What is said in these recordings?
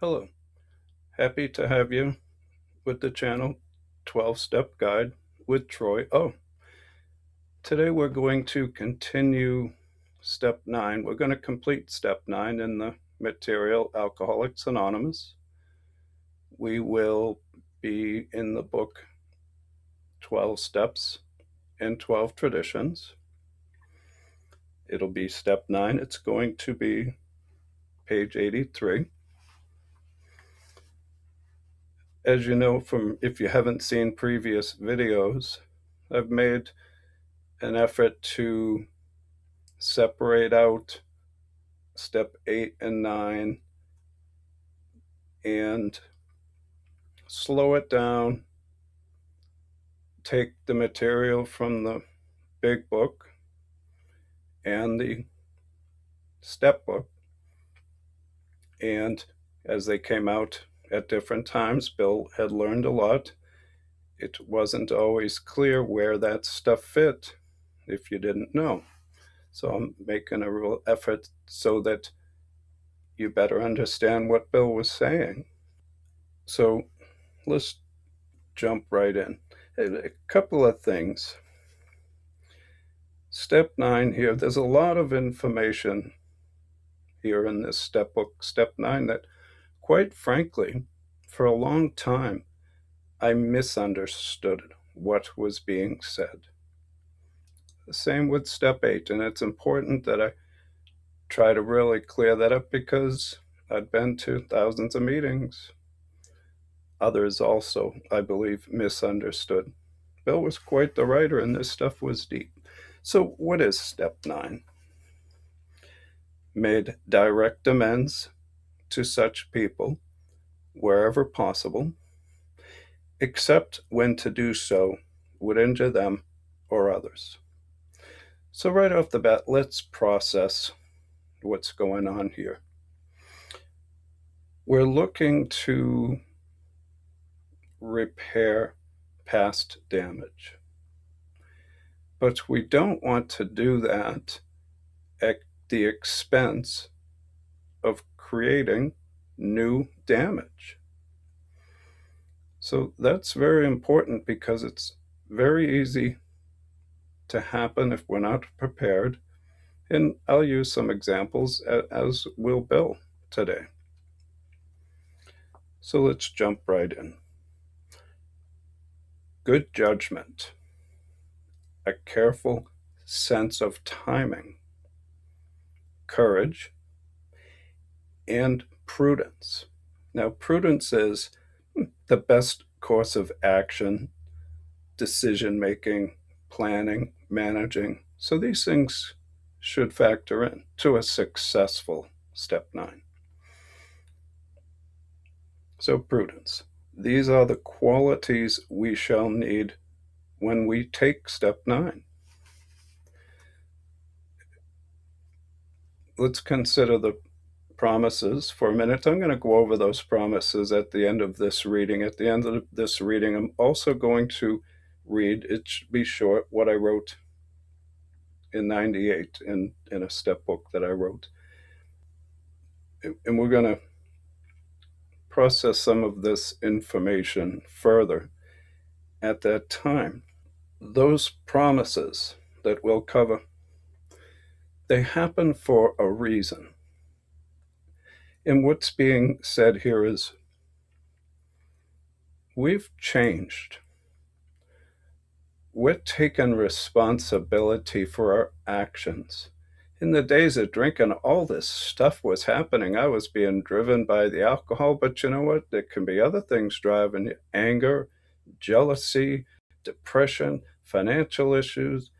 Hello, happy to have you with the channel 12-Step Guide with Troy. Today we're going to continue step 9. We're going to complete step 9 in the material Alcoholics Anonymous. We will be in the book 12 Steps and 12 Traditions. It'll be step 9. It's going to be page 83. As you know from if you haven't seen previous videos, I've made an effort to separate out step 8 and 9 and slow it down, take the material from the big book and the step book, and as they came out at different times, Bill had learned a lot. It wasn't always clear where that stuff fit if you didn't know. So I'm making a real effort so that you better understand what Bill was saying. So let's jump right in. A couple of things. Step 9 here, there's a lot of information here in this step book, step 9, that quite frankly, for a long time, I misunderstood what was being said. The same with step 8, and it's important that I try to really clear that up because I'd been to thousands of meetings. Others also, I believe, misunderstood. Bill was quite the writer, and this stuff was deep. So what is step 9? Made direct amends to such people wherever possible, except when to do so would injure them or others. So right off the bat, let's process what's going on here. We're looking to repair past damage, but we don't want to do that at the expense of creating new damage. So that's very important because it's very easy to happen if we're not prepared. And I'll use some examples, as will Bill today. So let's jump right in. Good judgment, a careful sense of timing, courage, and prudence. Now, prudence is the best course of action, decision making, planning, managing. So these things should factor in to a successful step 9. So prudence. These are the qualities we shall need when we take step 9. Let's consider the promises for a minute. I'm going to go over those promises at the end of this reading. At the end of this reading, I'm also going to read, it should be short, what I wrote in 98 in a step book that I wrote. And we're going to process some of this information further at that time. Those promises that we'll cover, they happen for a reason. And what's being said here is we've changed. We're taking responsibility for our actions. In the days of drinking, all this stuff was happening. I was being driven by the alcohol, but you know what? There can be other things driving you: anger, jealousy, depression, financial issues,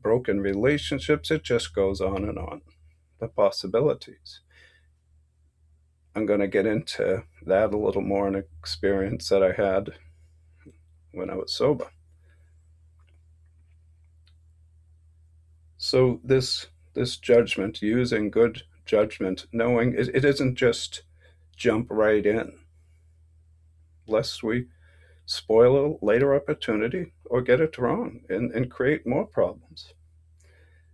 broken relationships. It just goes on and on. The possibilities. I'm going to get into that a little more, an experience that I had when I was sober. So this judgment, using good judgment, knowing it isn't just jump right in, lest we spoil a later opportunity or get it wrong and create more problems.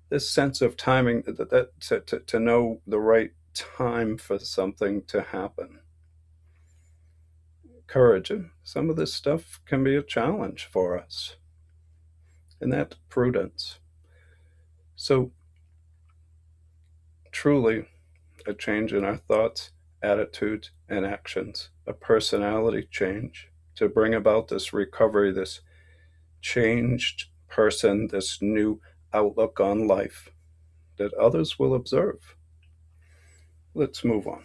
This sense of timing, to know the right time for something to happen. courage. Some of this stuff can be a challenge for us, and that prudence. So, truly, a change in our thoughts, attitudes, and actions, a personality change to bring about this recovery, this changed person, this new outlook on life that others will observe. Let's move on.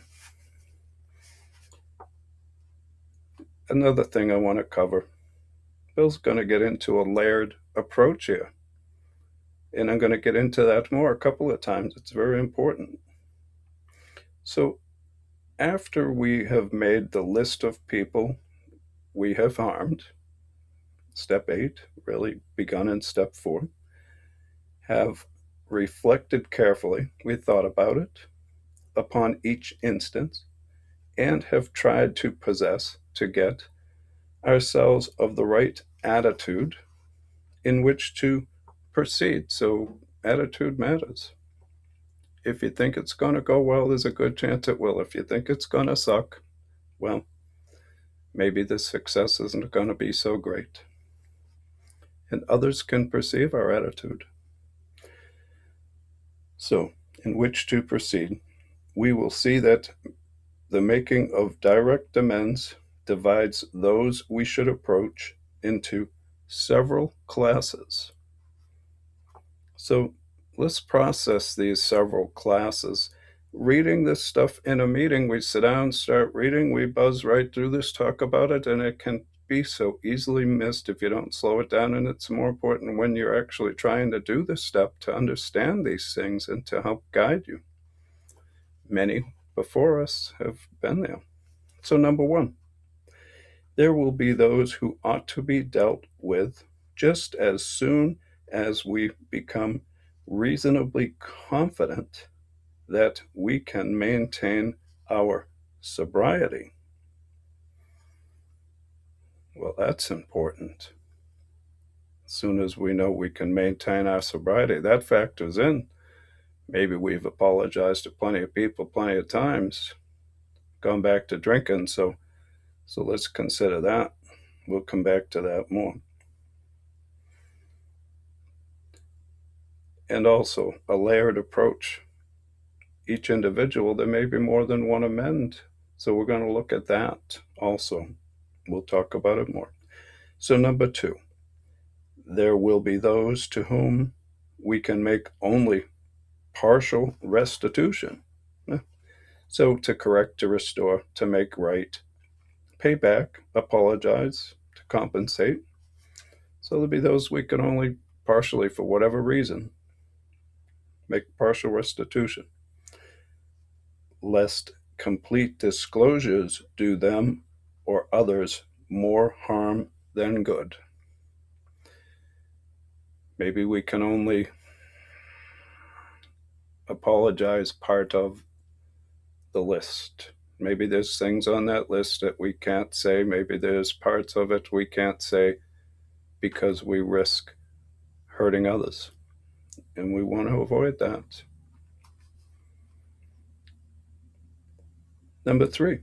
Another thing I want to cover, Bill's going to get into a layered approach here. And I'm going to get into that more a couple of times. It's very important. So, after we have made the list of people we have harmed, step 8, really begun in step 4, have reflected carefully, we thought about it upon each instance, and have tried to possess, to get ourselves of the right attitude in which to proceed. So, attitude matters. If you think it's going to go well, there's a good chance it will. If you think it's going to suck, well, maybe the success isn't going to be so great. And others can perceive our attitude. So, in which to proceed, we will see that the making of direct amends divides those we should approach into several classes. So, let's process these several classes. Reading this stuff in a meeting, we sit down, start reading, we buzz right through this, talk about it, and it can be so easily missed if you don't slow it down. And it's more important when you're actually trying to do this step to understand these things and to help guide you. Many before us have been there. So, number 1, there will be those who ought to be dealt with just as soon as we become reasonably confident that we can maintain our sobriety. Well, that's important. As soon as we know we can maintain our sobriety, that factors in. Maybe we've apologized to plenty of people plenty of times, gone back to drinking, so let's consider that. We'll come back to that more. And also a layered approach. Each individual, there may be more than one amend. So we're going to look at that also. We'll talk about it more. So, number 2, there will be those to whom we can make only partial restitution. So, to correct, to restore, to make right, pay back, apologize, to compensate. So, there'll be those we can only partially, for whatever reason, make partial restitution, lest complete disclosures do them or others more harm than good. Maybe we can only apologize part of the list. Maybe there's things on that list that we can't say. Maybe there's parts of it we can't say because we risk hurting others. And we want to avoid that. Number 3,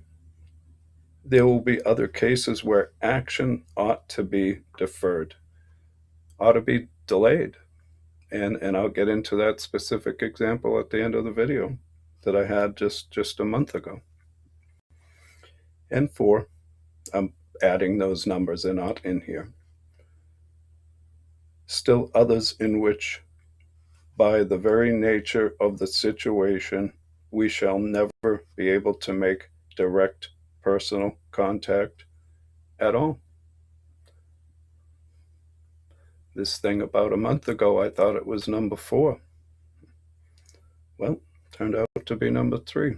there will be other cases where action ought to be deferred, ought to be delayed. And I'll get into that specific example at the end of the video that I had just a month ago. And 4, I'm adding those numbers, they're not in here. Still others in which, by the very nature of the situation, we shall never be able to make direct personal contact at all. This thing about a month ago, I thought it was number 4. Well, turned out to be number 3.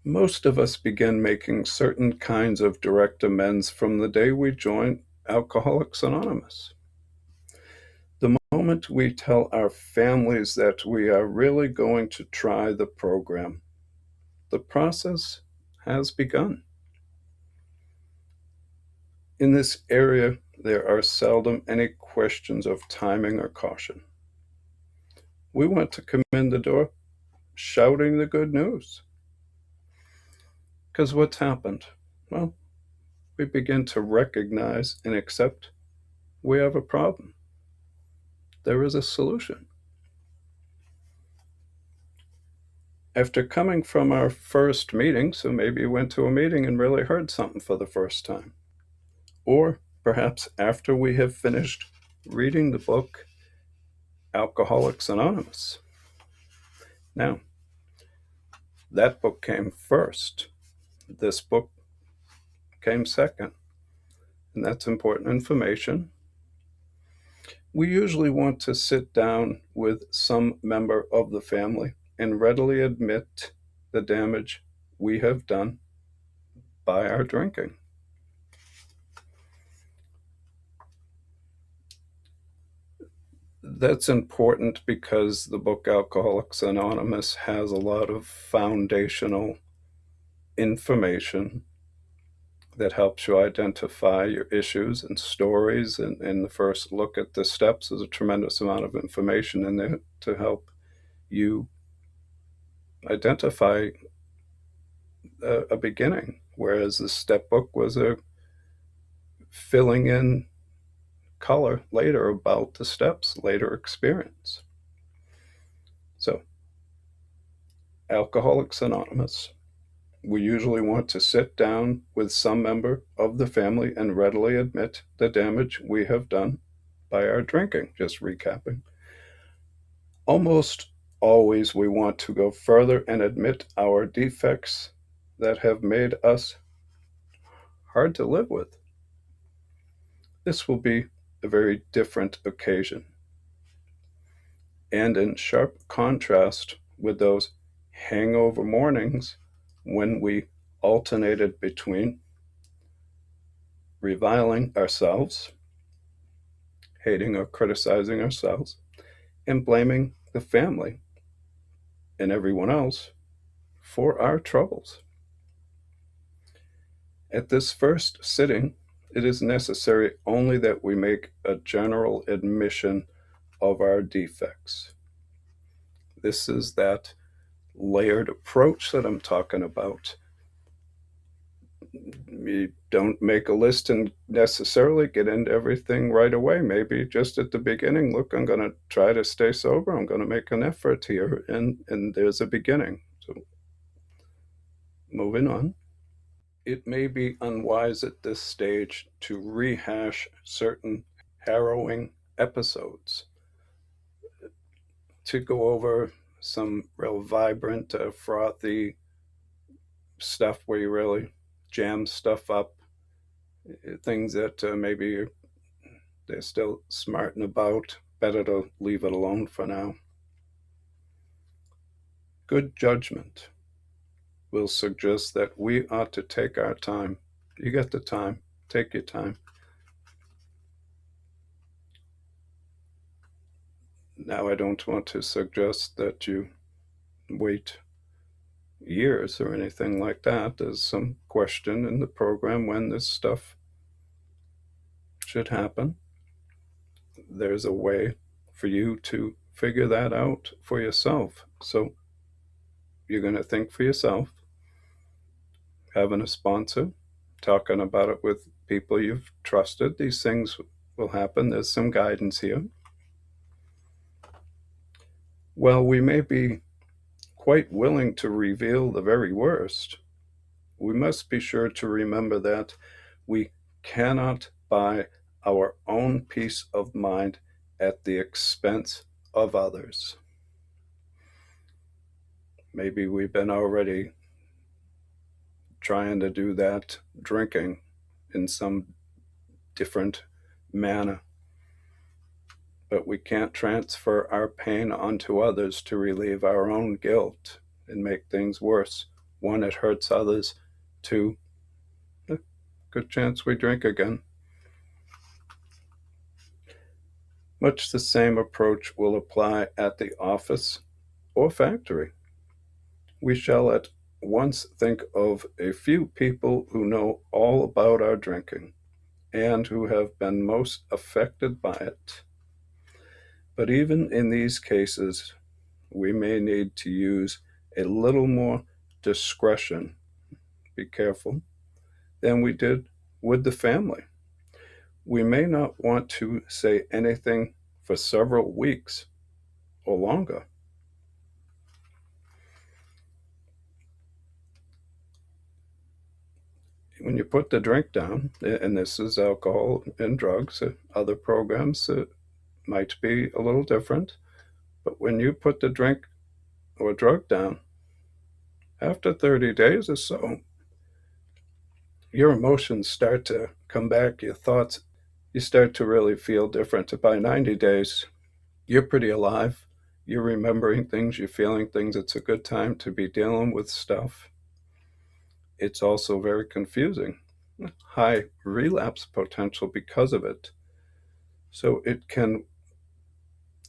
Most of us begin making certain kinds of direct amends from the day we join Alcoholics Anonymous. The moment we tell our families that we are really going to try the program, the process has begun. In this area, there are seldom any questions of timing or caution. We want to come in the door shouting the good news. Because what's happened? well, we begin to recognize and accept we have a problem. There is a solution. After coming from our first meeting, so maybe you went to a meeting and really heard something for the first time, or perhaps after we have finished reading the book Alcoholics Anonymous. Now, that book came first. This book came second, and that's important information. We usually want to sit down with some member of the family and readily admit the damage we have done by our drinking. That's important because the book Alcoholics Anonymous has a lot of foundational information that helps you identify your issues and stories. And the first look at the steps is a tremendous amount of information in there to help you identify a beginning. Whereas the step book was a filling in color later about the steps, later experience. So, Alcoholics Anonymous. We usually want to sit down with some member of the family and readily admit the damage we have done by our drinking. Just recapping. Almost always we want to go further and admit our defects that have made us hard to live with. This will be a very different occasion, and in sharp contrast with those hangover mornings when we alternated between reviling ourselves, hating or criticizing ourselves, and blaming the family and everyone else for our troubles. At this first sitting, it is necessary only that we make a general admission of our defects. This is that layered approach that I'm talking about. You don't make a list and necessarily get into everything right away. Maybe just at the beginning, look, I'm going to try to stay sober. I'm going to make an effort here. And there's a beginning. So moving on. It may be unwise at this stage to rehash certain harrowing episodes, to go over some real vibrant, frothy stuff where you really jam stuff up, things that maybe they're still smarting about. Better to leave it alone for now. Good judgment will suggest that we ought to take our time. You got the time, take your time. Now, I don't want to suggest that you wait years or anything like that. There's some question in the program when this stuff should happen. There's a way for you to figure that out for yourself. So you're going to think for yourself, having a sponsor, talking about it with people you've trusted. These things will happen. There's some guidance here. Well, we may be quite willing to reveal the very worst, we must be sure to remember that we cannot buy our own peace of mind at the expense of others. Maybe we've been already trying to do that drinking in some different manner, but we can't transfer our pain onto others to relieve our own guilt and make things worse. One, it hurts others. Two, a good chance we drink again. Much the same approach will apply at the office or factory. We shall at once think of a few people who know all about our drinking and who have been most affected by it. But even in these cases, we may need to use a little more discretion. Be careful. than we did with the family. We may not want to say anything for several weeks or longer. When you put the drink down, and this is alcohol and drugs, other programs might be a little different, but when you put the drink or drug down, after 30 days or so, your emotions start to come back, your thoughts, you start to really feel different. By 90 days, you're pretty alive. You're remembering things, you're feeling things. It's a good time to be dealing with stuff. It's also very confusing. High relapse potential because of it. So it can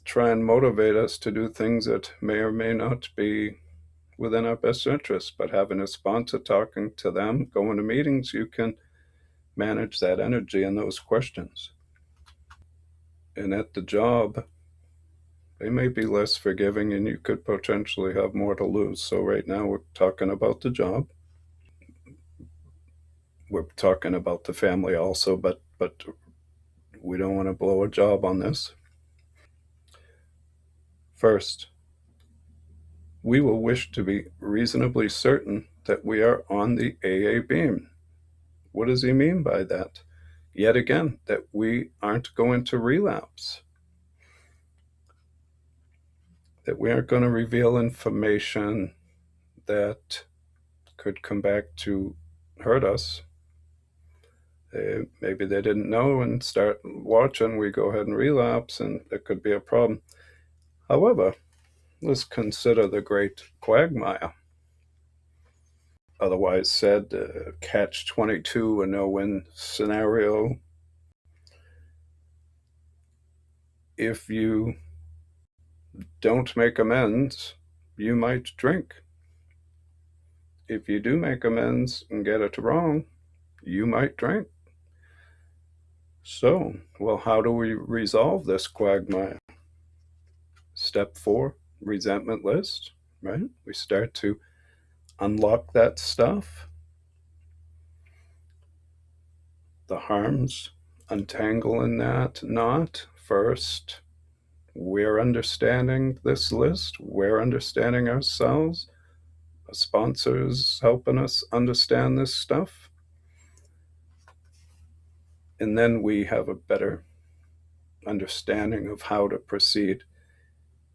try and motivate us to do things that may or may not be within our best interest. But having a sponsor, talking to them, going to meetings, you can manage that energy and those questions. And at the job, they may be less forgiving and you could potentially have more to lose. So right now we're talking about the job. We're talking about the family also, but we don't want to blow a job on this. First, we will wish to be reasonably certain that we are on the AA beam. What does he mean by that? Yet again, that we aren't going to relapse, that we aren't going to reveal information that could come back to hurt us. Maybe they didn't know and start watching, we go ahead and relapse, and it could be a problem. However, let's consider the great quagmire, otherwise said catch 22, a no-win scenario. If you don't make amends, you might drink. If you do make amends and get it wrong, you might drink. So, well, how do we resolve this quagmire? Step 4, resentment list, right? We start to unlock that stuff, the harms, untangling that knot. First, we're understanding this list, we're understanding ourselves, a sponsor's helping us understand this stuff. And then we have a better understanding of how to proceed.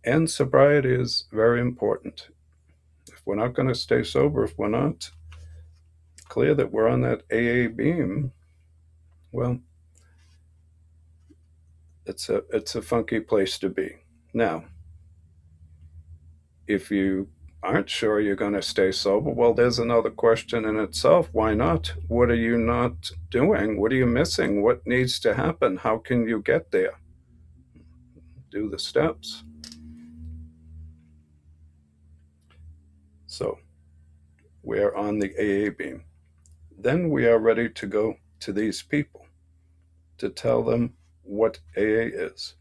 And sobriety is very important. If we're not going to stay sober, if we're not clear that we're on that AA beam, well, it's a funky place to be. Now, if you aren't sure you're going to stay sober, well, there's another question in itself. Why not? What are you not doing? What are you missing? What needs to happen? How can you get there? Do the steps. So we're on the AA beam. Then we are ready to go to these people to tell them what AA is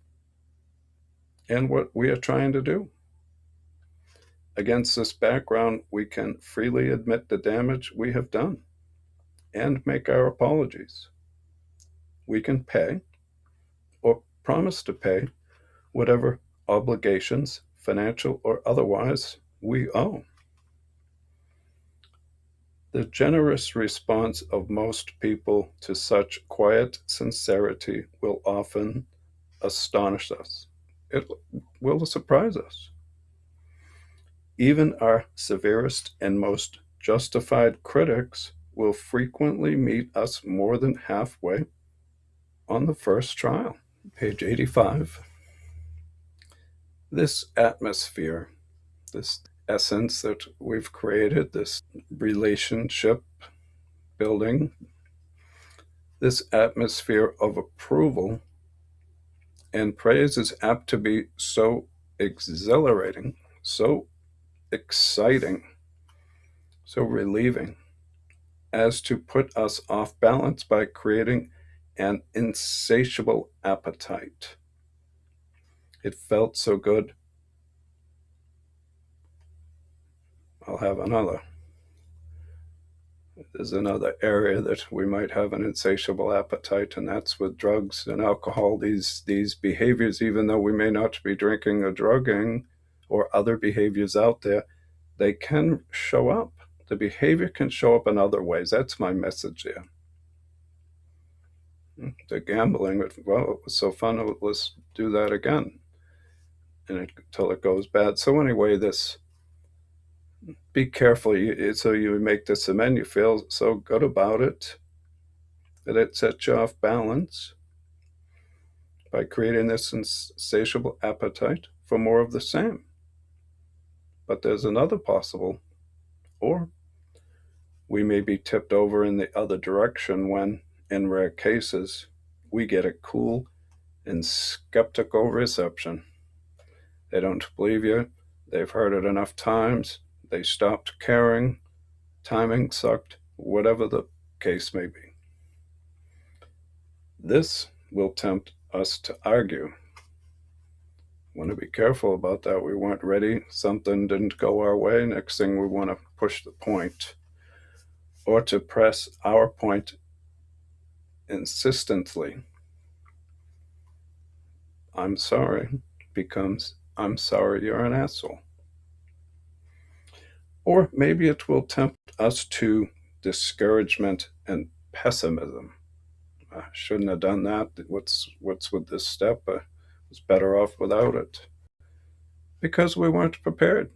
and what we are trying to do. Against this background, we can freely admit the damage we have done and make our apologies. We can pay or promise to pay whatever obligations, financial or otherwise, we owe. The generous response of most people to such quiet sincerity will often astonish us. It will surprise us. Even our severest and most justified critics will frequently meet us more than halfway on the first trial. Page 85. This atmosphere, this essence that we've created, this relationship building, this atmosphere of approval and praise is apt to be so exhilarating, so exciting, so relieving, as to put us off balance by creating an insatiable appetite. It felt so good. I'll have another. There's another area that we might have an insatiable appetite, and that's with drugs and alcohol. These behaviors, even though we may not be drinking or drugging or other behaviors out there, they can show up. The behavior can show up in other ways. That's my message here. The gambling, well, it was so fun, let's do that again, until it goes bad. So anyway, this, be careful. So you make this amend, you feel so good about it that it sets you off balance by creating this insatiable appetite for more of the same. But there's another possible, or we may be tipped over in the other direction when, in rare cases, we get a cool and skeptical reception. They don't believe you, they've heard it enough times, they stopped caring, timing sucked, whatever the case may be. This will tempt us to argue. Want to be careful about that. We weren't ready, something didn't go our way, next thing we want to push the point, or to press our point insistently. I'm sorry becomes, I'm sorry you're an asshole. Or maybe it will tempt us to discouragement and pessimism. I shouldn't have done that. What's with this step? I was better off without it. Because we weren't prepared.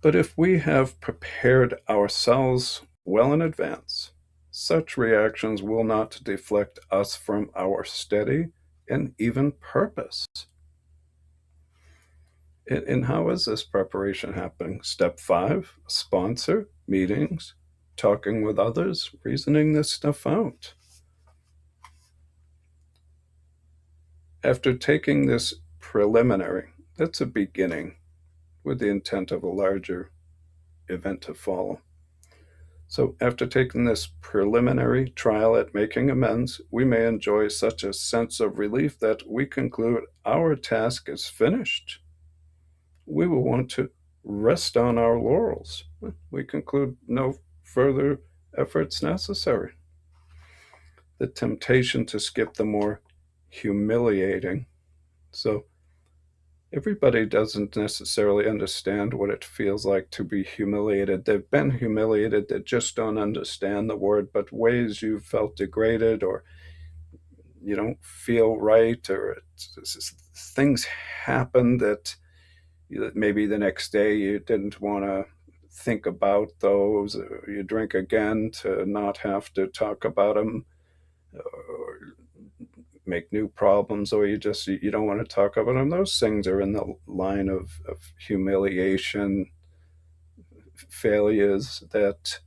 But if we have prepared ourselves well in advance, such reactions will not deflect us from our steady and even purpose. And how is this preparation happening? Step 5, sponsor, meetings, talking with others, reasoning this stuff out. After taking this preliminary, that's a beginning with the intent of a larger event to follow. So, after taking this preliminary trial at making amends, we may enjoy such a sense of relief that we conclude our task is finished. We will want to rest on our laurels. We conclude no further efforts necessary. The temptation to skip the more humiliating. So, everybody doesn't necessarily understand what it feels like to be humiliated. They've been humiliated, they just don't understand the word, but ways you felt degraded, or you don't feel right, or things happen that maybe the next day you didn't want to think about those, or you drink again to not have to talk about them, or make new problems, or you don't want to talk about them. Those things are in the line of humiliation, failures that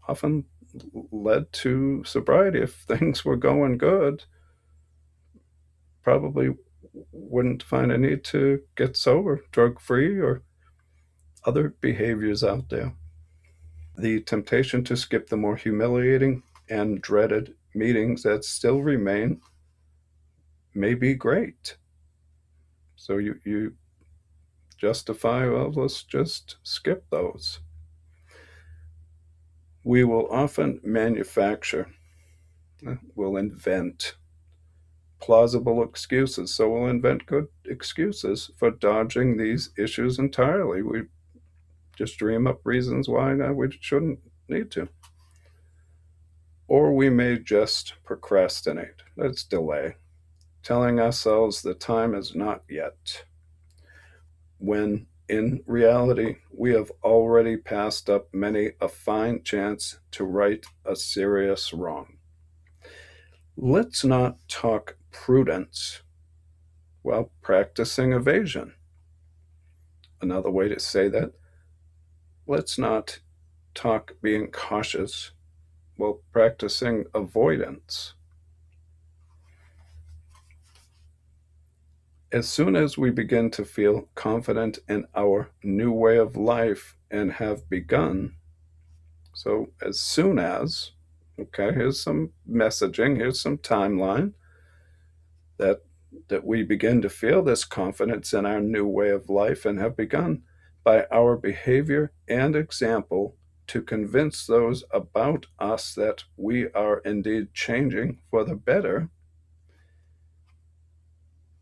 often led to sobriety. If things were going good, probably wouldn't find a need to get sober, drug free, or other behaviors out there. The temptation to skip the more humiliating and dreaded meetings that still remain may be great. So you justify, well, let's just skip those. We will often manufacture, we'll invent plausible excuses. So we'll invent good excuses for dodging these issues entirely. We just dream up reasons why we shouldn't need to. Or we may just procrastinate. Let's delay, telling ourselves the time is not yet, when in reality we have already passed up many a fine chance to right a serious wrong. Let's not talk prudence while practicing evasion. Another way to say that, let's not talk being cautious while practicing avoidance. As soon as we begin to feel confident in our new way of life and have begun, so as soon as, okay, here's some messaging, here's some timeline, that we begin to feel this confidence in our new way of life and have begun, by our behavior and example to convince those about us that we are indeed changing for the better,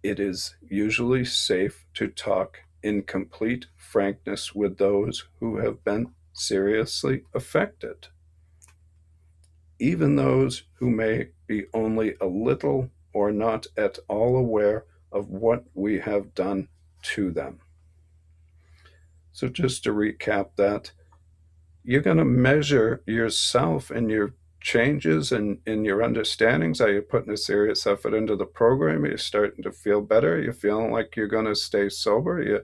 it is usually safe to talk in complete frankness with those who have been seriously affected, even those who may be only a little or not at all aware of what we have done to them. So, just to recap that, you're going to measure yourself and your changes and in your understandings. Are you putting a serious effort into the program? Are you starting to feel better? Are you feeling like you're going to stay sober? Are you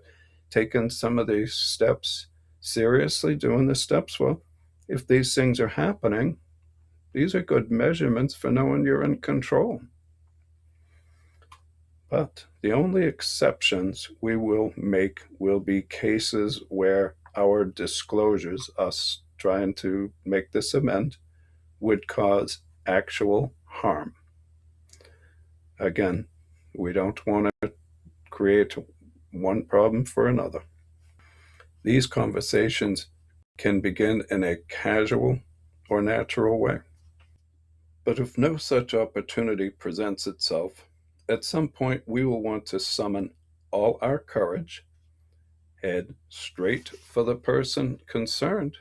taking some of these steps seriously, doing the steps? Well, if these things are happening, these are good measurements for knowing you're in control. But the only exceptions we will make will be cases where our disclosures, us trying to make this amend, would cause actual harm. Again, we don't want to create one problem for another. These conversations can begin in a casual or natural way. But if no such opportunity presents itself, at some point we will want to summon all our courage, head straight for the person concerned,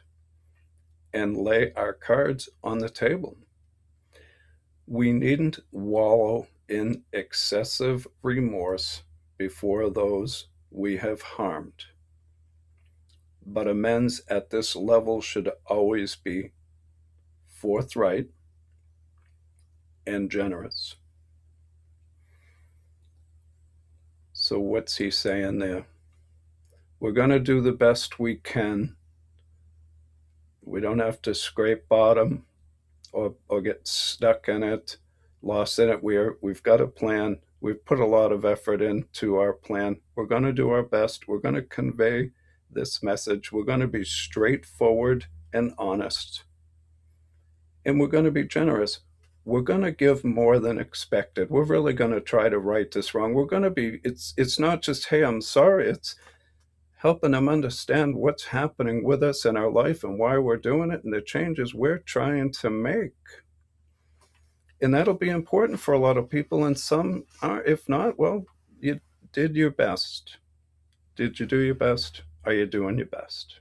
and lay our cards on the table. We needn't wallow in excessive remorse before those we have harmed. But amends at this level should always be forthright and generous. So, what's he saying there? We're going to do the best we can. We don't have to scrape bottom or get stuck in it, lost in it. We've got a plan. We've put a lot of effort into our plan. We're going to do our best. We're going to convey this message. We're going to be straightforward and honest. And we're going to be generous. We're going to give more than expected. We're really going to try to right this wrong. We're going to be, it's not just, hey, I'm sorry. It's helping them understand what's happening with us in our life and why we're doing it and the changes we're trying to make. And that'll be important for a lot of people. And some are, if not, well, you did your best. Did you do your best? Are you doing your best?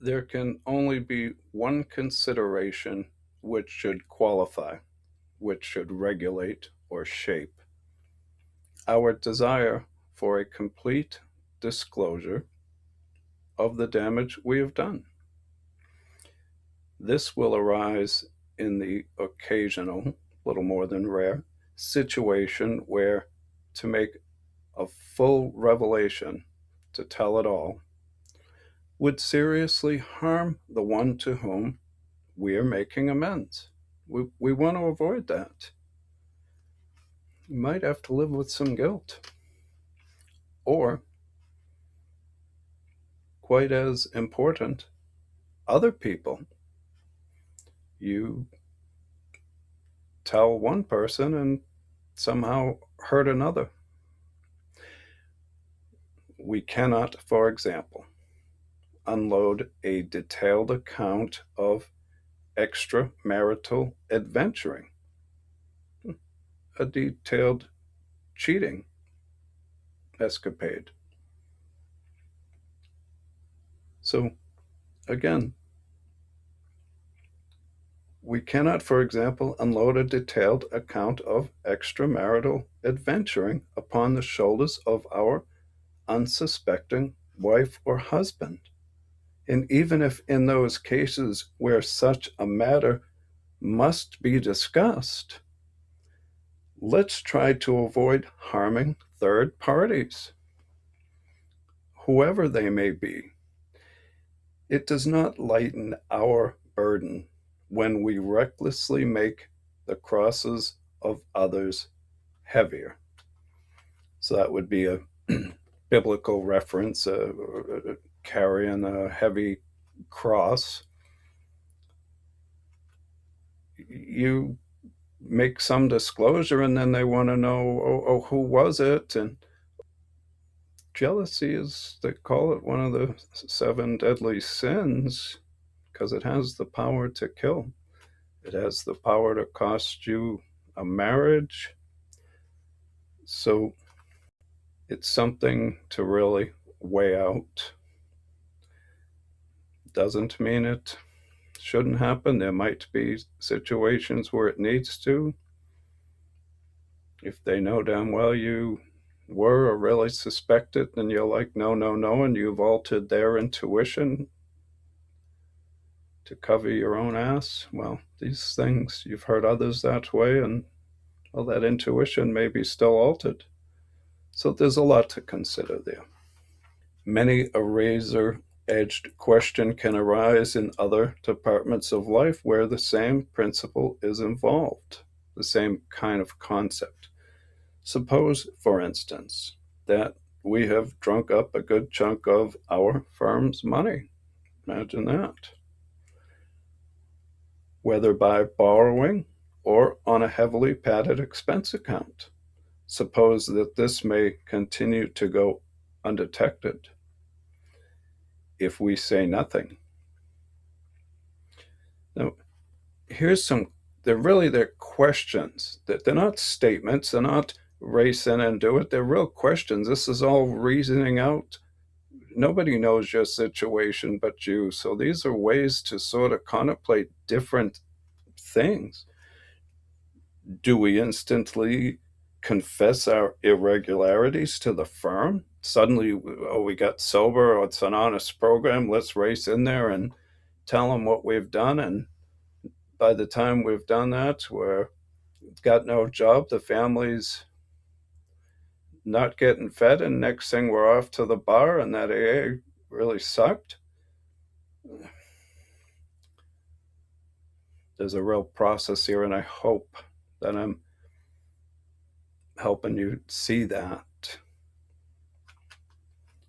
There can only be one consideration which should qualify, which should regulate or shape our desire for a complete disclosure of the damage we have done. This will arise in the occasional, little more than rare, situation where to make a full revelation, to tell it all, would seriously harm the one to whom we are making amends. We want to avoid that. You might have to live with some guilt. Or, quite as important, other people. You tell one person and somehow hurt another. We cannot, for example, unload a detailed account of extramarital adventuring, a detailed cheating escapade. So, again, we cannot, for example, unload a detailed account of extramarital adventuring upon the shoulders of our unsuspecting wife or husband. And even if in those cases where such a matter must be discussed, let's try to avoid harming third parties, whoever they may be. It does not lighten our burden when we recklessly make the crosses of others heavier. So that would be a biblical reference, carrying a heavy cross. You make some disclosure and then they want to know, oh, who was it? And Jealousy is, they call it one of the seven deadly sins because it has the power to kill. It has the power to cost you a marriage. So it's something to really weigh out. Doesn't mean it shouldn't happen. There might be situations where it needs to. If they know damn well you were or really suspect it, and you're like, no, no, no, and you've altered their intuition to cover your own ass, well, these things, you've hurt others that way, and well, that intuition may be still altered. So there's a lot to consider there. Many a razor edged question can arise in other departments of life where the same principle is involved, the same kind of concept. Suppose, for instance, that we have drunk up a good chunk of our firm's money. Imagine that. Whether by borrowing or on a heavily padded expense account. Suppose that this may continue to go undetected if we say nothing. Now, here's some, they're questions. That they're not statements, they're not race in and do it, they're real questions. This is all reasoning out. Nobody knows your situation but you. So these are ways to sort of contemplate different things. Do we instantly confess our irregularities to the firm? Suddenly, oh, we got sober, or it's an honest program, let's race in there and tell them what we've done. And by the time we've done that, we're got no job, the family's not getting fed, and next thing we're off to the bar, and that AA really sucked. There's a real process here, and I hope that I'm helping you see that.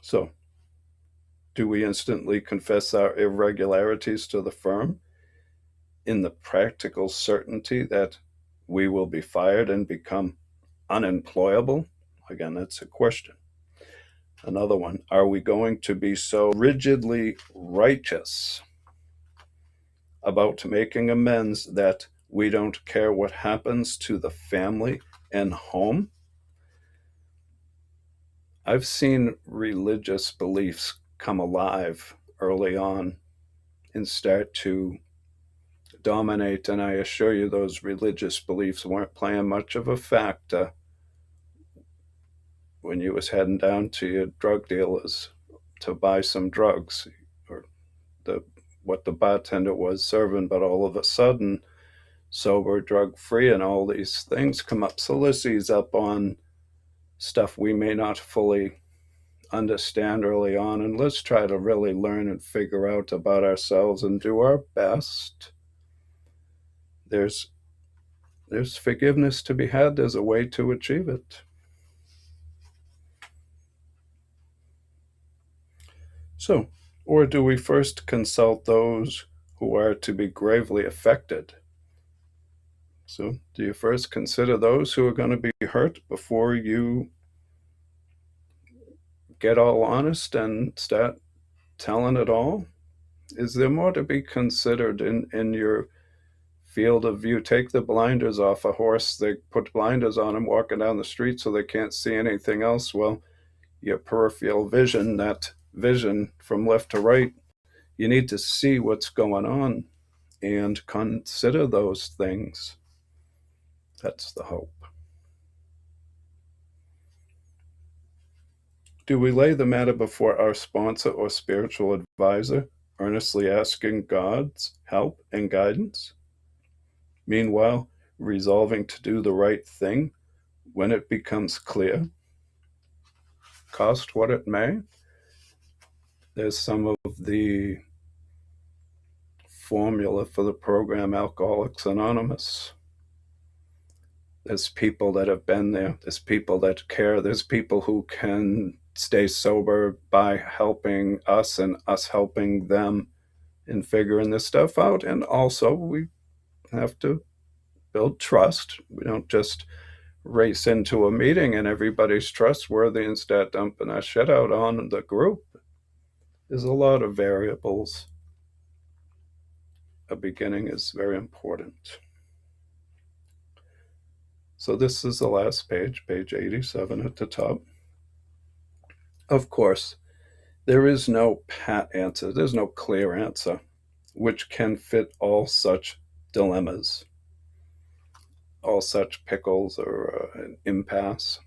So, do we instantly confess our irregularities to the firm in the practical certainty that we will be fired and become unemployable? Again, that's a question. Another one, are we going to be so rigidly righteous about making amends that we don't care what happens to the family and home? I've seen religious beliefs come alive early on and start to dominate, and I assure you those religious beliefs weren't playing much of a factor when you was heading down to your drug dealers to buy some drugs, or what the bartender was serving. But all of a sudden, sober, drug free, and all these things come up. So let's ease up on stuff we may not fully understand early on, and let's try to really learn and figure out about ourselves and do our best. There's forgiveness to be had. There's a way to achieve it. So, or do we first consult those who are to be gravely affected? So, do you first consider those who are going to be hurt before you get all honest and start telling it all? Is there more to be considered in your field of view? Take the blinders off a horse. They put blinders on them walking down the street so they can't see anything else. Well, your peripheral vision, that vision from left to right, you need to see what's going on and consider those things. That's the hope. Do we lay the matter before our sponsor or spiritual advisor, earnestly asking God's help and guidance? Meanwhile, resolving to do the right thing when it becomes clear, cost what it may. There's some of the formula for the program Alcoholics Anonymous. There's people that have been there. There's people that care. There's people who can stay sober by helping us and us helping them in figuring this stuff out. And also, we have to build trust. We don't just race into a meeting and everybody's trustworthy and start dumping our shit out on the group. There's a lot of variables. A beginning is very important. So this is the last page, page 87 at the top. Of course, there is no pat answer, there's no clear answer which can fit all such dilemmas, all such pickles or an impasse.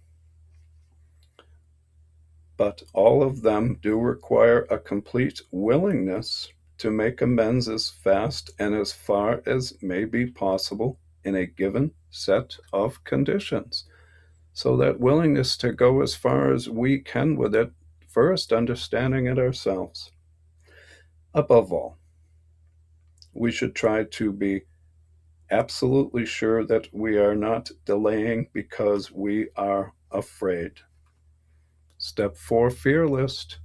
But all of them do require a complete willingness to make amends as fast and as far as may be possible in a given set of conditions. So that willingness to go as far as we can with it, first understanding it ourselves. Above all, we should try to be absolutely sure that we are not delaying because we are afraid. Step 4, fear list.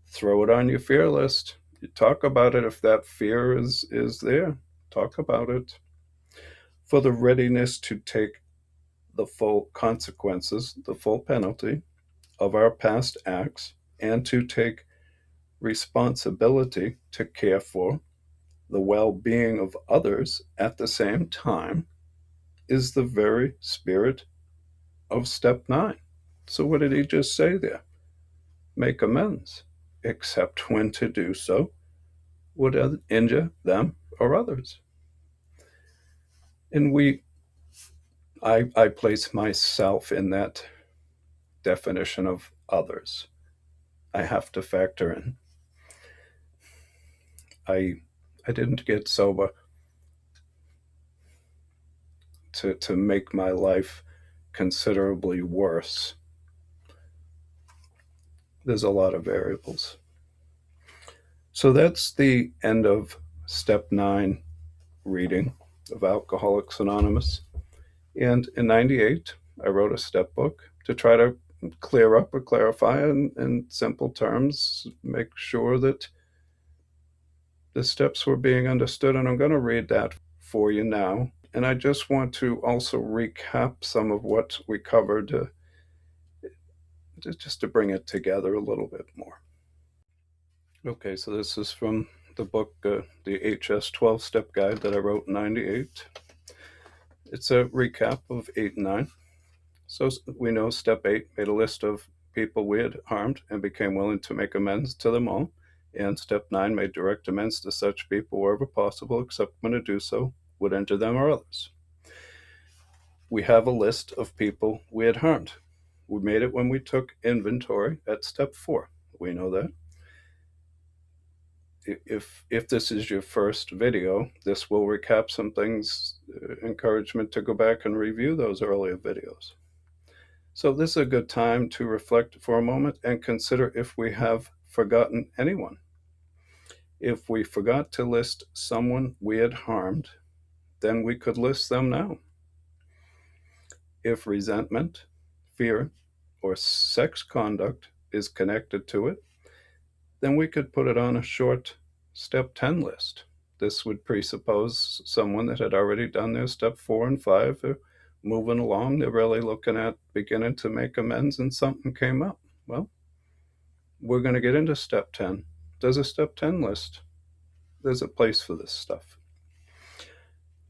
Throw it on your fear list. You talk about it if that fear is there. Talk about it. For the readiness to take the full consequences, the full penalty of our past acts, and to take responsibility to care for the well-being of others at the same time is the very spirit of step 9. So what did he just say there? Make amends, except when to do so would injure them or others. And I place myself in that definition of others. I have to factor in. I didn't get sober to make my life considerably worse. There's a lot of variables. So that's the end of step 9 reading of Alcoholics Anonymous. And in 98, I wrote a step book to try to clear up or clarify in simple terms, make sure that the steps were being understood. And I'm going to read that for you now. And I just want to also recap some of what we covered just to bring it together a little bit more. Okay, so this is from the book, the HS 12-Step Guide that I wrote in 98. It's a recap of 8 and 9. So we know step 8 made a list of people we had harmed and became willing to make amends to them all. And step 9 made direct amends to such people wherever possible, except when to do so would injure them or others. We have a list of people we had harmed. We made it when we took inventory at step 4. We know that. If this is your first video, this will recap some things, encouragement to go back and review those earlier videos. So this is a good time to reflect for a moment and consider if we have forgotten anyone. If we forgot to list someone we had harmed, then we could list them now. If resentment, fear, or sex conduct is connected to it, then we could put it on a short step 10 list. This would presuppose someone that had already done their step 4 and 5. They're moving along, they're really looking at beginning to make amends, and something came up. Well, we're going to get into step 10. There's a step 10 list. There's a place for this stuff.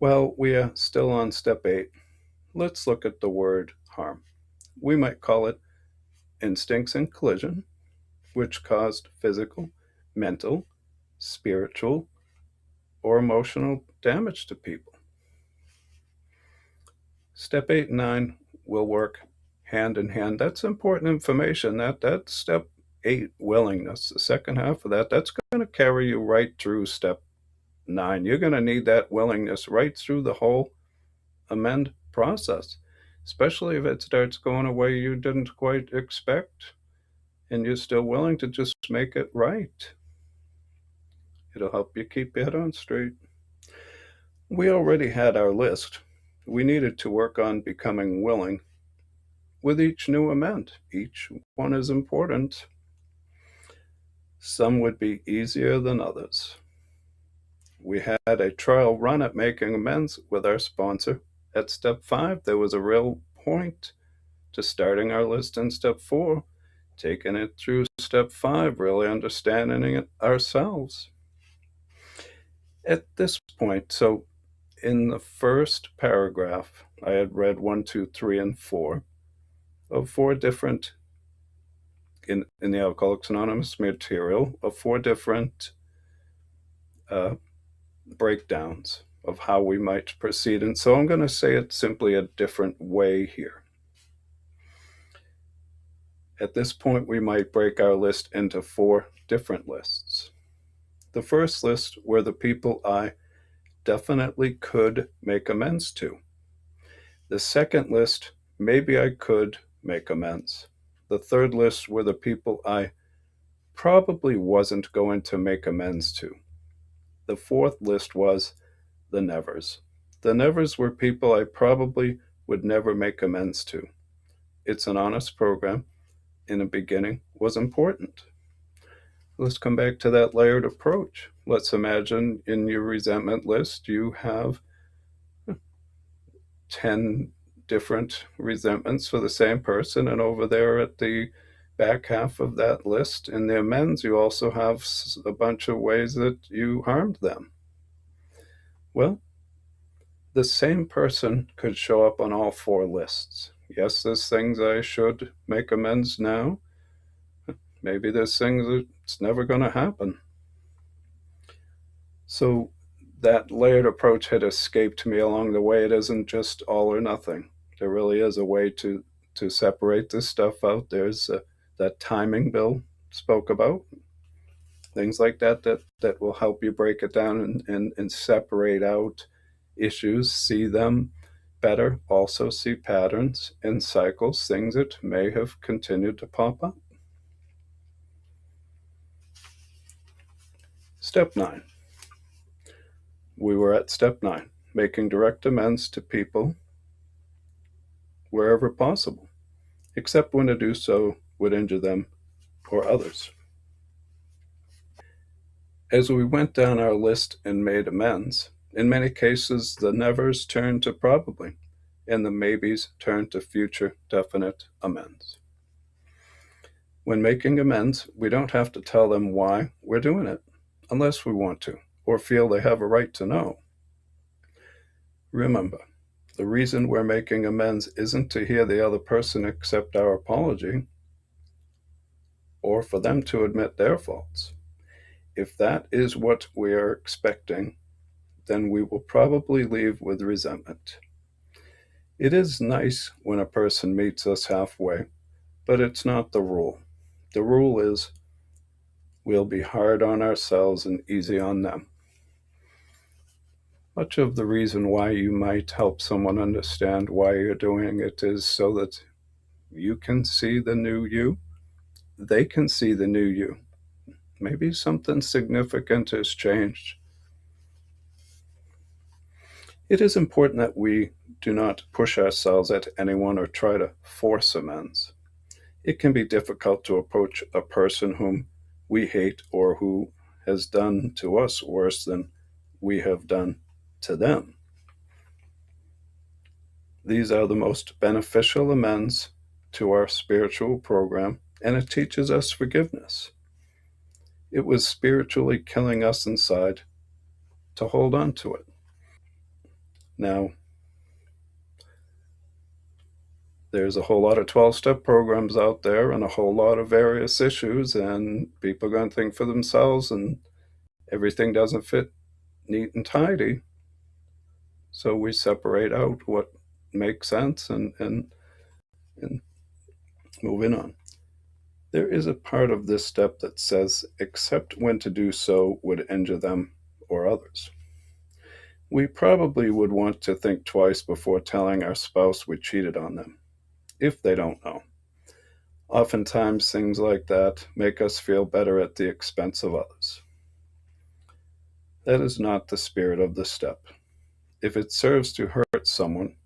Well, we are still on step 8. Let's look at the word harm. We might call it instincts in collision, which caused physical, mental, spiritual, or emotional damage to people. Step 8 and 9 will work hand in hand. That's important information. That step 8, willingness, the second half of that's going to carry you right through step 9. You're going to need that willingness right through the whole amend process, especially if it starts going a way you didn't quite expect and you're still willing to just make it right. It'll help you keep your head on straight. We already had our list. We needed to work on becoming willing with each new amend. Each one is important. Some would be easier than others. We had a trial run at making amends with our sponsor. At step 5, there was a real point to starting our list in step 4, taking it through step 5, really understanding it ourselves. At this point, so in the first paragraph, I had read 1, 2, 3, and 4 of 4 different, in the Alcoholics Anonymous material, of 4 different uh, breakdowns of how we might proceed. And so I'm going to say it simply a different way here. At this point, we might break our list into 4 different lists. The first list were the people I definitely could make amends to. The second list, maybe I could make amends. The third list were the people I probably wasn't going to make amends to. The fourth list was the nevers. The nevers were people I probably would never make amends to. It's an honest program. In the beginning was important. Let's come back to that layered approach. Let's imagine in your resentment list you have 10 different resentments for the same person, and over there at the back half of that list in the amends you also have a bunch of ways that you harmed them. Well, the same person could show up on all 4 lists. Yes, there's things I should make amends now. Maybe there's things that's never going to happen. So that layered approach had escaped me along the way. It isn't just all or nothing. There really is a way to separate this stuff out. There's that timing Bill spoke about, things like that will help you break it down and separate out issues, see them better, also see patterns and cycles, things that may have continued to pop up. Step 9. We were at step 9, making direct amends to people wherever possible, except when to do so would injure them or others. As we went down our list and made amends, in many cases the nevers turned to probably, and the maybes turned to future definite amends. When making amends, we don't have to tell them why we're doing it, unless we want to, or feel they have a right to know. Remember, the reason we're making amends isn't to hear the other person accept our apology or for them to admit their faults. If that is what we are expecting, then we will probably leave with resentment. It is nice when a person meets us halfway, but it's not the rule. The rule is we'll be hard on ourselves and easy on them. Much of the reason why you might help someone understand why you're doing it is so that you can see the new you, they can see the new you. Maybe something significant has changed. It is important that we do not push ourselves at anyone or try to force amends. It can be difficult to approach a person whom we hate or who has done to us worse than we have done to them. These are the most beneficial amends to our spiritual program, and it teaches us forgiveness. It was spiritually killing us inside to hold on to it. Now, there's a whole lot of 12-step programs out there and a whole lot of various issues, and people are going to think for themselves, and everything doesn't fit neat and tidy. So we separate out what makes sense and moving on. There is a part of this step that says, except when to do so would injure them or others. We probably would want to think twice before telling our spouse we cheated on them, if they don't know. Oftentimes, things like that make us feel better at the expense of others. That is not the spirit of the step. If it serves to hurt someone,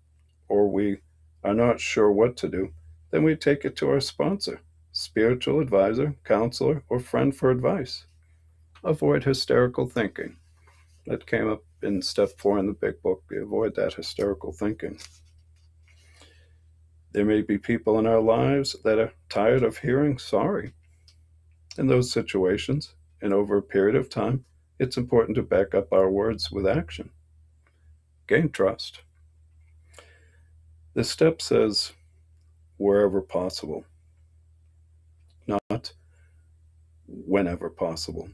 or we are not sure what to do, then we take it to our sponsor, spiritual advisor, counselor, or friend for advice. Avoid hysterical thinking. That came up in step 4 in the big book. Avoid that hysterical thinking. There may be people in our lives that are tired of hearing sorry. In those situations, and over a period of time, it's important to back up our words with action. Gain trust. This step says, wherever possible, not whenever possible.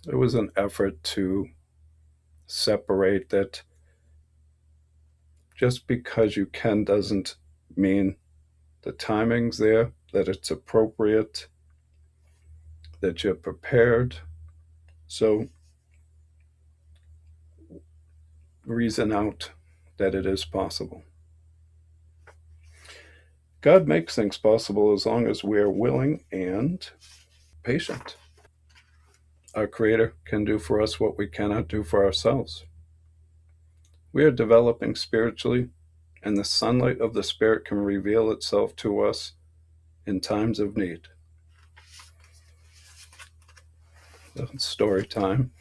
It was an effort to separate that just because you can doesn't mean the timing's there, that it's appropriate, that you're prepared. So reason out that it is possible. God makes things possible as long as we are willing and patient. Our Creator can do for us what we cannot do for ourselves. We are developing spiritually, and the sunlight of the Spirit can reveal itself to us in times of need. Story time.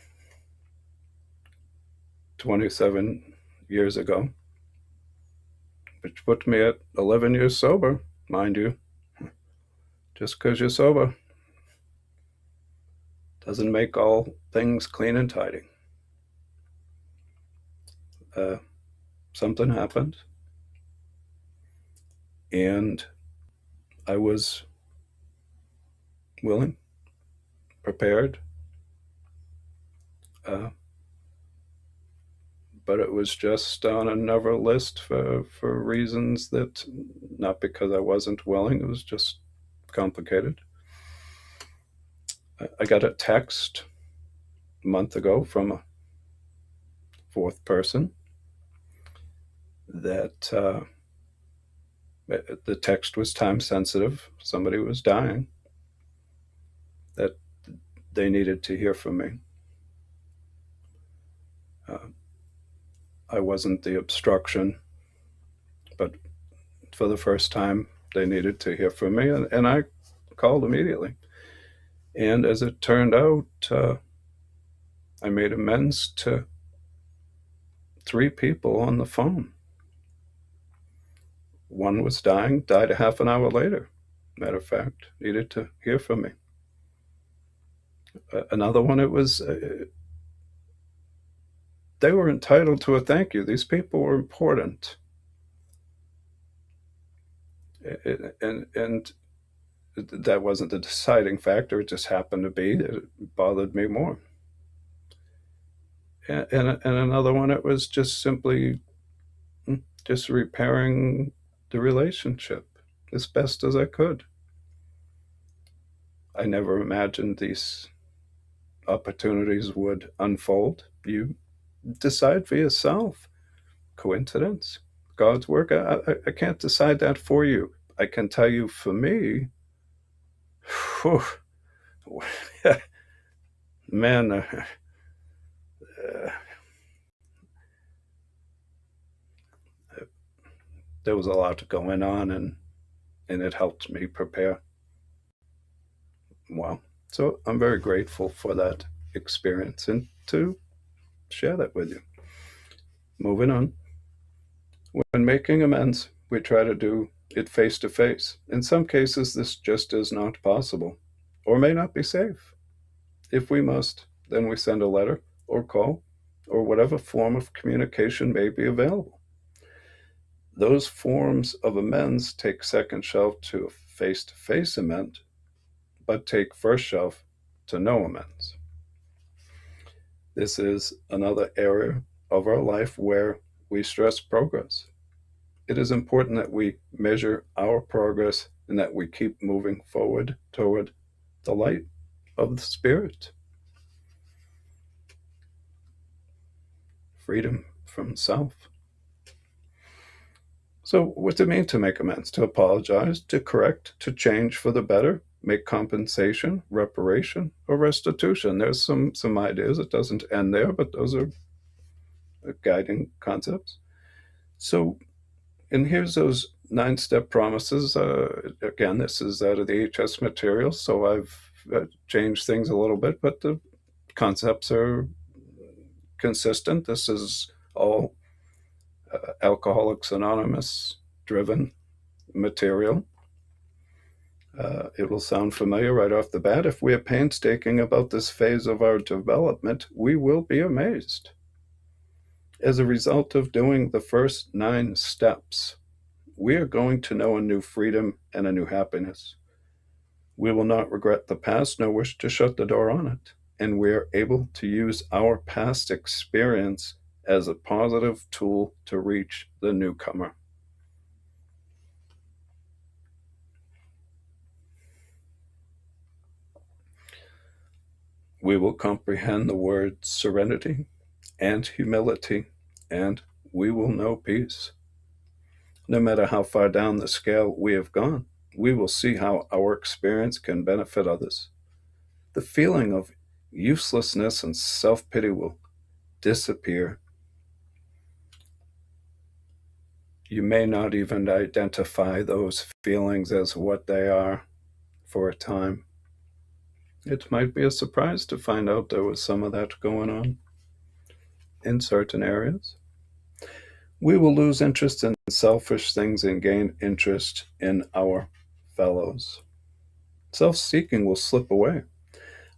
27 years ago, which put me at 11 years sober, mind you. Just because you're sober doesn't make all things clean and tidy. Something happened, and I was willing, prepared, but it was just on another list for reasons that, not because I wasn't willing, it was just complicated. I got a text a month ago from a fourth person that the text was time sensitive. Somebody was dying, that they needed to hear from me. I wasn't the obstruction, but for the first time, they needed to hear from me, and I called immediately. And as it turned out, I made amends to 3 people on the phone. One was dying, died a half an hour later, matter of fact, needed to hear from me. Another one, it was, they were entitled to a thank you. These people were important. And that wasn't the deciding factor. It just happened to be. It bothered me more. And another one, it was just simply just repairing the relationship as best as I could. I never imagined these opportunities would unfold. You decide for yourself. Coincidence? God's work? I can't decide that for you. I can tell you, for me, man, there was a lot going on, and it helped me prepare well. So I'm very grateful for that experience and to share that with you. Moving on. When making amends, we try to do it face to face. In some cases, this just is not possible or may not be safe. If we must, then we send a letter or call or whatever form of communication may be available. Those forms of amends take second shelf to a face-to-face amend, but take first shelf to no amends. This is another area of our life where we stress progress. It is important that we measure our progress and that we keep moving forward toward the light of the Spirit. Freedom from self. So what's it mean to make amends? To apologize, to correct, to change for the better, make compensation, reparation, or restitution. There's some ideas. It doesn't end there, but those are guiding concepts. So, and here's those 9-step promises. Again, this is out of the HS material, so I've changed things a little bit, but the concepts are consistent. This is all Alcoholics Anonymous driven material. It will sound familiar right off the bat. If we are painstaking about this phase of our development, we will be amazed. As a result of doing the first 9 steps, we are going to know a new freedom and a new happiness. We will not regret the past, nor wish to shut the door on it. And we are able to use our past experience as a positive tool to reach the newcomer. We will comprehend the words serenity and humility, and we will know peace. No matter how far down the scale we have gone, we will see how our experience can benefit others. The feeling of uselessness and self-pity will disappear. You may not even identify those feelings as what they are for a time. It might be a surprise to find out there was some of that going on in certain areas. We will lose interest in selfish things and gain interest in our fellows. Self-seeking will slip away.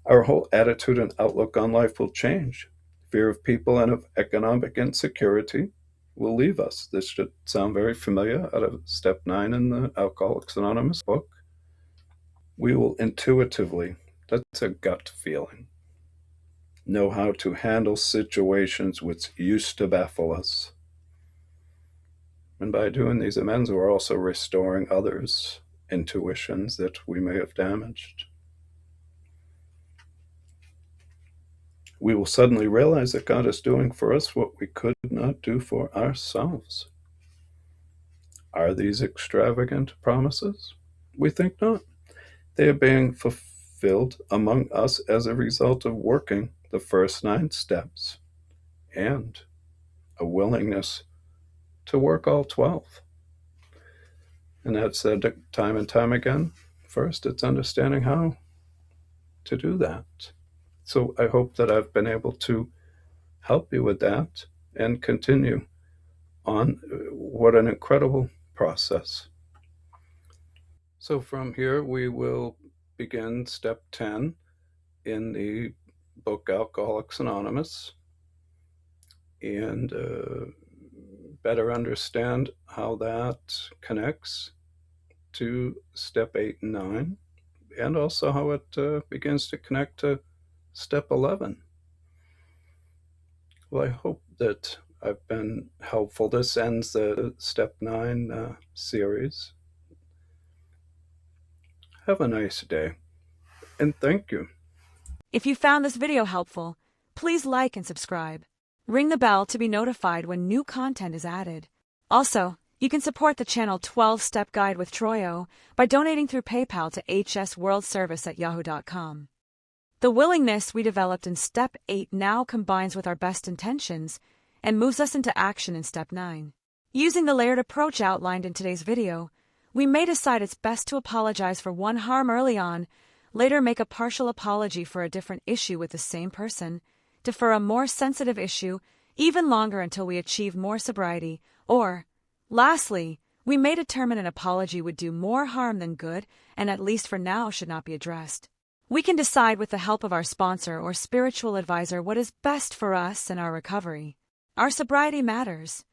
Our whole attitude and outlook on life will change. Fear of people and of economic insecurity will leave us. This should sound very familiar out of Step 9 in the Alcoholics Anonymous book. We will intuitively, that's a gut feeling, know how to handle situations which used to baffle us. And by doing these amends, we're also restoring others' intuitions that we may have damaged. We will suddenly realize that God is doing for us what we could not do for ourselves. Are these extravagant promises? We think not. They are being fulfilled among us as a result of working the first 9 steps and a willingness to work all 12. And that's said time and time again. First, it's understanding how to do that. So I hope that I've been able to help you with that and continue on. What an incredible process. So from here, we will begin step 10 in the book Alcoholics Anonymous and better understand how that connects to step 8 and 9, and also how it begins to connect to step 11. Well, I hope that I've been helpful. This ends the step 9 series. Have a nice day, and thank you. If you found this video helpful, please like and subscribe. Ring the bell to be notified when new content is added. Also, you can support the channel 12-Step Guide with Troyo by donating through PayPal to hsworldservice@yahoo.com. The willingness we developed in Step 8 now combines with our best intentions and moves us into action in Step 9. Using the layered approach outlined in today's video, we may decide it's best to apologize for one harm early on, later make a partial apology for a different issue with the same person, defer a more sensitive issue even longer until we achieve more sobriety, or, lastly, we may determine an apology would do more harm than good and at least for now should not be addressed. We can decide with the help of our sponsor or spiritual advisor what is best for us and our recovery. Our sobriety matters.